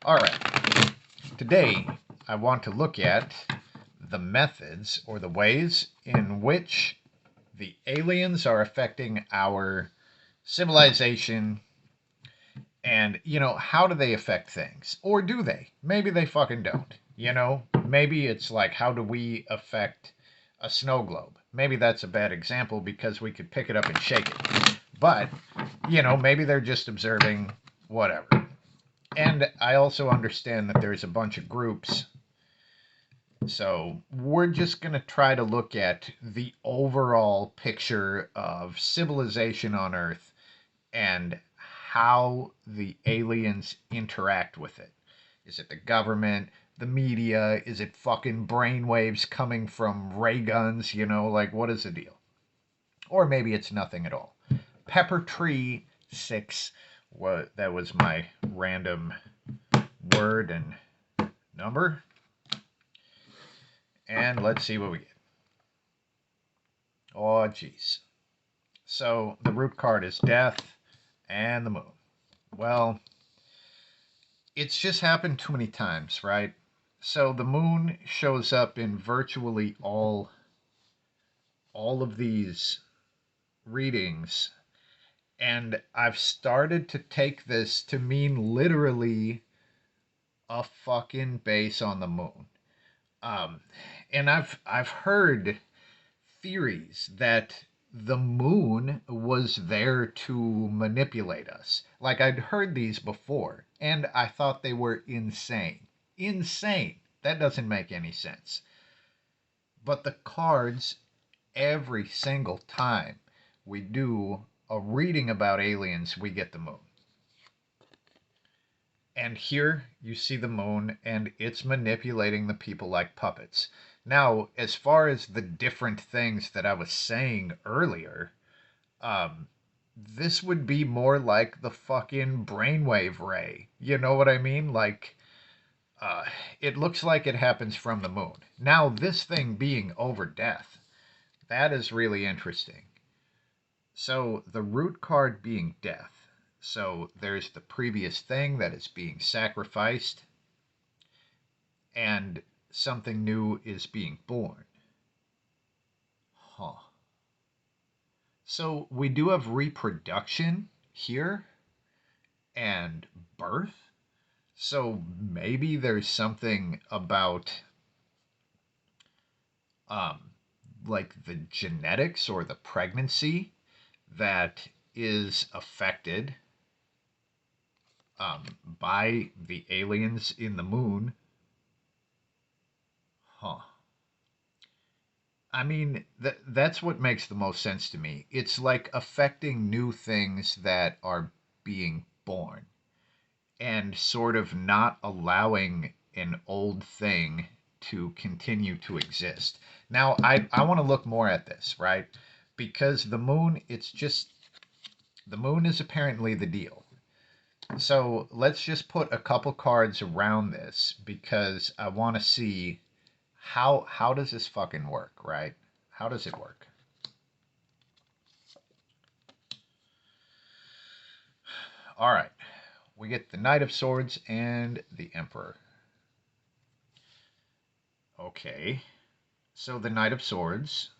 All right. Today, I want to look at the methods or the ways in which the aliens are affecting our civilization and, how do they affect things? Or do they? Maybe they fucking don't. Maybe it's like, how do we affect a snow globe? Maybe that's a bad example because we could pick it up and shake it. But, maybe they're just observing whatever. And I also understand that there's a bunch of groups. So we're just going to try to look at the overall picture of civilization on Earth and how the aliens interact with it. Is it the government, the media? Is it fucking brainwaves coming from ray guns? Like, what is the deal? Or maybe it's nothing at all. Pepper Tree 6, that was my random word and number. And let's see what we get. Oh, jeez. So the root card is death and the moon. Well, it's just happened too many times, right? So the moon shows up in virtually all of these readings, and I've started to take this to mean literally a fucking base on the moon. Um, and I've heard theories that the moon was there to manipulate us. Like, I'd heard these before, and I thought they were insane. Insane. That doesn't make any sense. But the cards, every single time we do a reading about aliens, we get the moon. And here you see the moon, and it's manipulating the people like puppets. Now, as far as the different things that I was saying earlier, this would be more like the fucking brainwave ray. You know what I mean? Like, it looks like it happens from the moon. Now, this thing being over death, that is really interesting. So, the root card being death. So, there's the previous thing that is being sacrificed, and something new is being born. Huh. So, we do have reproduction here and birth. So maybe there's something about um, like the genetics or the pregnancy that is affected by the aliens in the moon. Huh. I mean, that's what makes the most sense to me. It's like affecting new things that are being born and sort of not allowing an old thing to continue to exist. Now, I want to look more at this, right? Because the moon is apparently the deal. So let's just put a couple cards around this because I want to see how does this fucking work, right? How does it work? All right. We get the Knight of Swords and the Emperor. Okay. So the Knight of Swords,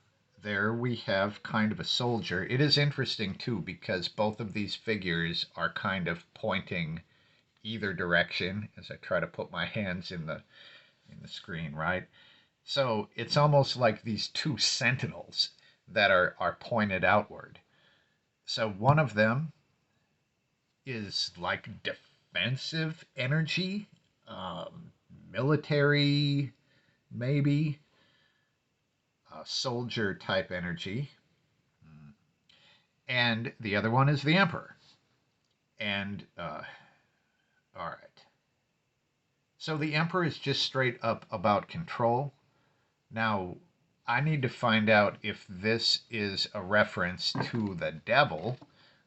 there we have kind of a soldier. It is interesting too because both of these figures are kind of pointing either direction as I try to put my hands in the screen, right? So it's almost like these two sentinels that are pointed outward. So one of them is like defensive energy, military, maybe soldier type energy, and the other one is the Emperor. And all right, so the Emperor is just straight up about control. Now, I need to find out if this is a reference to the devil.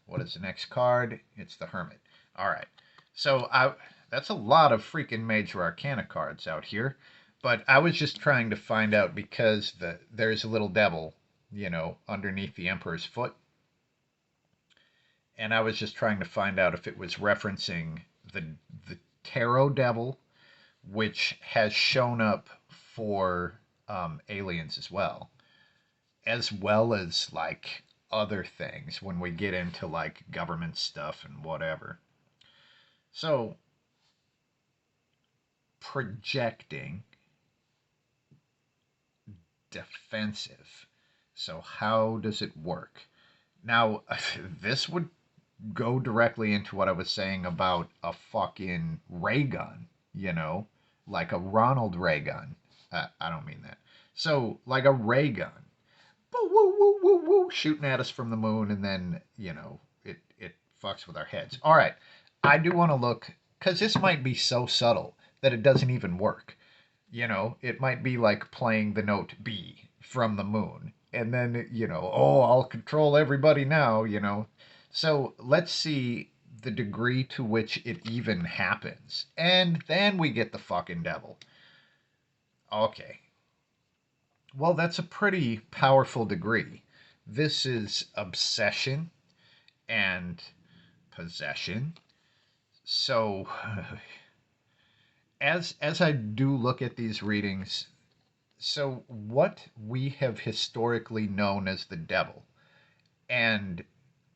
What is the next card? It's the Hermit. All right, so that's a lot of freaking Major Arcana cards out here. But I was just trying to find out because there's a little devil, underneath the Emperor's foot. And I was just trying to find out if it was referencing the tarot devil, which has shown up for aliens as well as like other things when we get into like government stuff and whatever. So, projecting, defensive. So, how does it work? Now, this would go directly into what I was saying about a fucking ray gun, you know, like a Ronald ray gun. I don't mean that. So, like a ray gun, woo, woo, woo, woo, woo, shooting at us from the moon, and then, it fucks with our heads. All right, I do want to look, because this might be so subtle that it doesn't even work. It might be like playing the note B from the moon. And then, oh, I'll control everybody now, So let's see the degree to which it even happens. And then we get the fucking devil. Okay. Well, that's a pretty powerful degree. This is obsession and possession. So as I do look at these readings, so what we have historically known as the devil and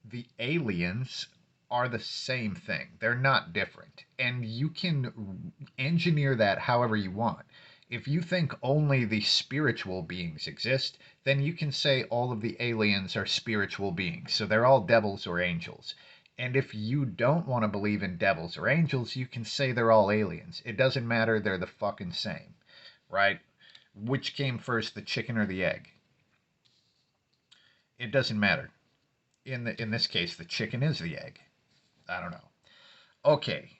the aliens are the same thing. They're not different. And you can engineer that however you want. If you think only the spiritual beings exist, then you can say all of the aliens are spiritual beings. So they're all devils or angels. And if you don't want to believe in devils or angels, you can say they're all aliens. It doesn't matter, they're the fucking same, right? Which came first, the chicken or the egg? It doesn't matter. In this case, the chicken is the egg. I don't know. Okay,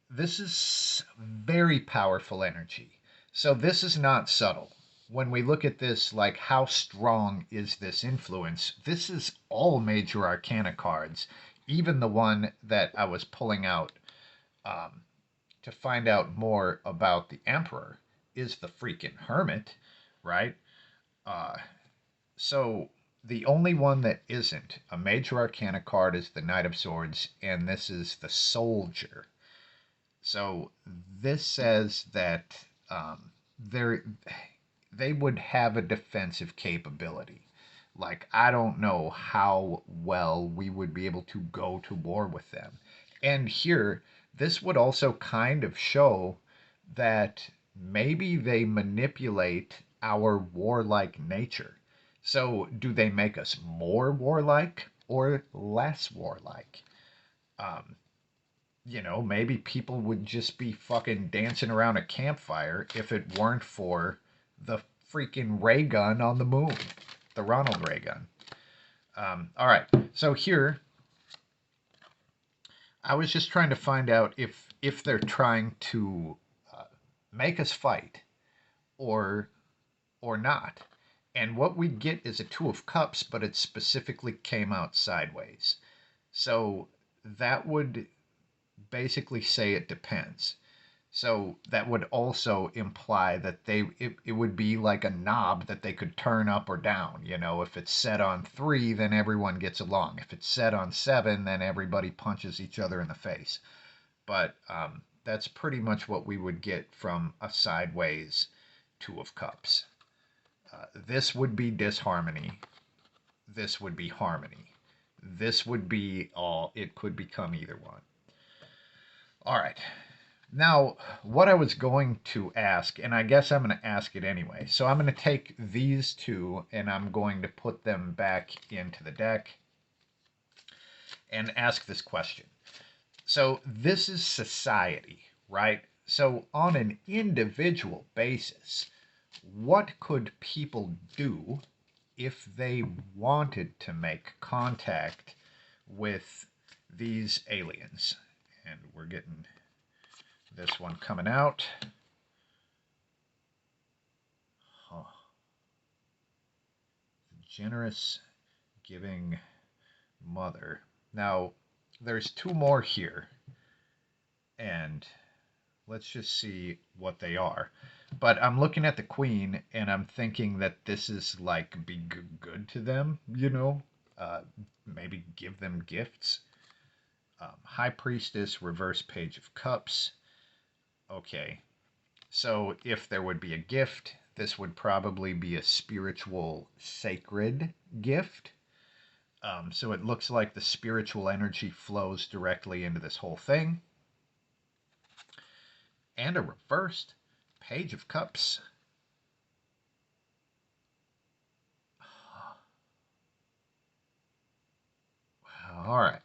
this is very powerful energy. So this is not subtle. When we look at this, like how strong is this influence? This is all major arcana cards, even the one that I was pulling out um, to find out more about the Emperor is the freaking Hermit, right? Uh, so the only one that isn't a major arcana card is the Knight of Swords, and this is the Soldier. So this says that they they would have a defensive capability. Like, I don't know how well we would be able to go to war with them. And here, this would also kind of show that maybe they manipulate our warlike nature. So, do they make us more warlike or less warlike? Um, maybe people would just be fucking dancing around a campfire if it weren't for the freaking ray gun on the moon, the Ronald ray gun. All right, so here I was just trying to find out if they're trying to make us fight or or not. And what we get is a Two of Cups, but it specifically came out sideways. So that would basically say it depends. So that would also imply that it would be like a knob that they could turn up or down. If it's set on 3, then everyone gets along. If it's set on 7, then everybody punches each other in the face. But that's pretty much what we would get from a sideways Two of Cups. This would be disharmony. This would be harmony. This would be all. It could become either one. All right. Now, what I was going to ask, and I guess I'm going to ask it anyway. So I'm going to take these two and I'm going to put them back into the deck and ask this question. So this is society, right? So on an individual basis, what could people do if they wanted to make contact with these aliens? And we're getting this one coming out. Huh. Generous, giving mother. Now, there's 2 more here. And let's just see what they are. But I'm looking at the queen, and I'm thinking that this is like be good to them, maybe give them gifts. High Priestess, reverse Page of Cups. Okay, so if there would be a gift, this would probably be a spiritual sacred gift. So it looks like the spiritual energy flows directly into this whole thing. And a reversed Page of Cups. All right.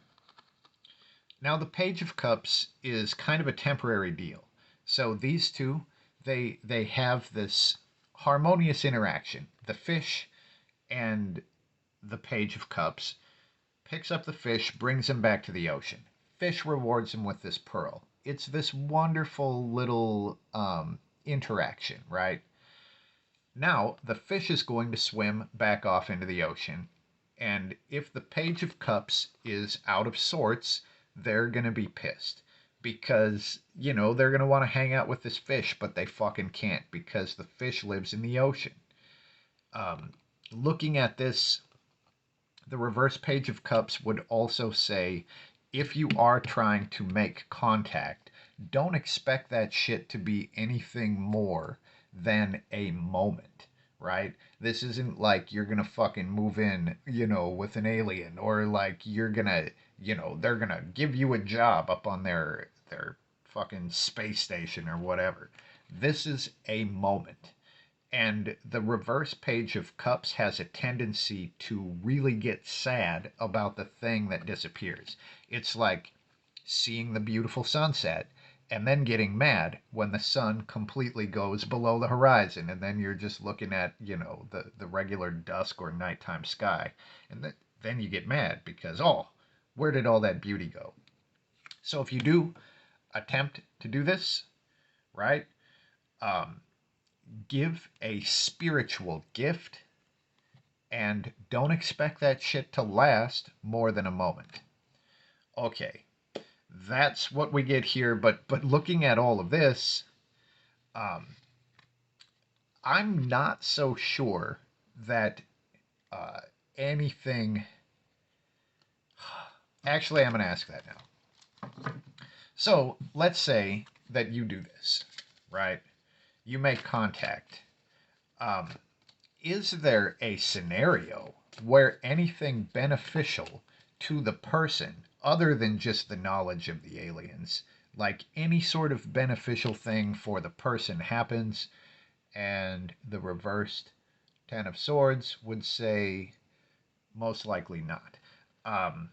Now the Page of Cups is kind of a temporary deal. So these two, they have this harmonious interaction. The fish and the Page of Cups picks up the fish, brings him back to the ocean. Fish rewards him with this pearl. It's this wonderful little interaction, right? Now, the fish is going to swim back off into the ocean. And if the Page of Cups is out of sorts, they're going to be pissed. Because, they're going to want to hang out with this fish, but they fucking can't because the fish lives in the ocean. Looking at this, the reverse Page of Cups would also say if you are trying to make contact, don't expect that shit to be anything more than a moment, right? This isn't like you're gonna fucking move in, with an alien, or like you're gonna, they're gonna give you a job up on their fucking space station or whatever. This is a moment. And the reverse Page of Cups has a tendency to really get sad about the thing that disappears. It's like seeing the beautiful sunset and then getting mad when the sun completely goes below the horizon, and then you're just looking at, the regular dusk or nighttime sky. And then you get mad because, oh, where did all that beauty go? So if you do attempt to do this, right, um, give a spiritual gift and don't expect that shit to last more than a moment. Okay, that's what we get here. But looking at all of this, um, I'm not so sure that uh, anything. Actually, I'm going to ask that now. So let's say that you do this, right? You make contact. Um, is there a scenario where anything beneficial to the person, other than just the knowledge of the aliens, like any sort of beneficial thing for the person happens? And the reversed Ten of Swords would say most likely not. Um,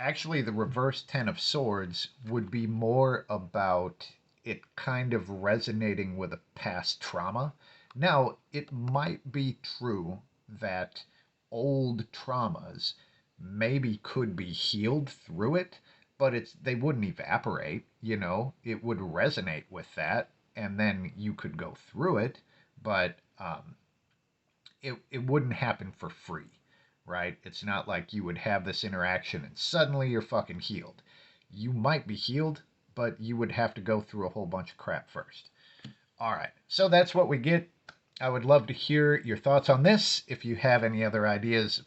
Actually, the reverse Ten of Swords would be more about it kind of resonating with a past trauma. Now, it might be true that old traumas maybe could be healed through it, but they wouldn't evaporate, It would resonate with that, and then you could go through it, but it wouldn't happen for free, right? It's not like you would have this interaction and suddenly you're fucking healed. You might be healed, but you would have to go through a whole bunch of crap first. All right, so that's what we get. I would love to hear your thoughts on this. If you have any other ideas of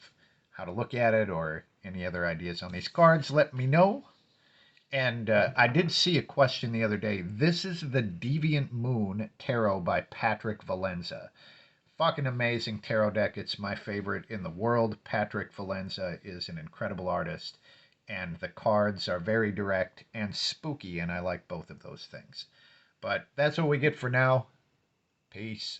how to look at it or any other ideas on these cards, let me know. And I did see a question the other day. This is the Deviant Moon Tarot by Patrick Valenza. Fucking amazing tarot deck. It's my favorite in the world. Patrick Valenza is an incredible artist, and the cards are very direct and spooky, and I like both of those things. But that's what we get for now. Peace.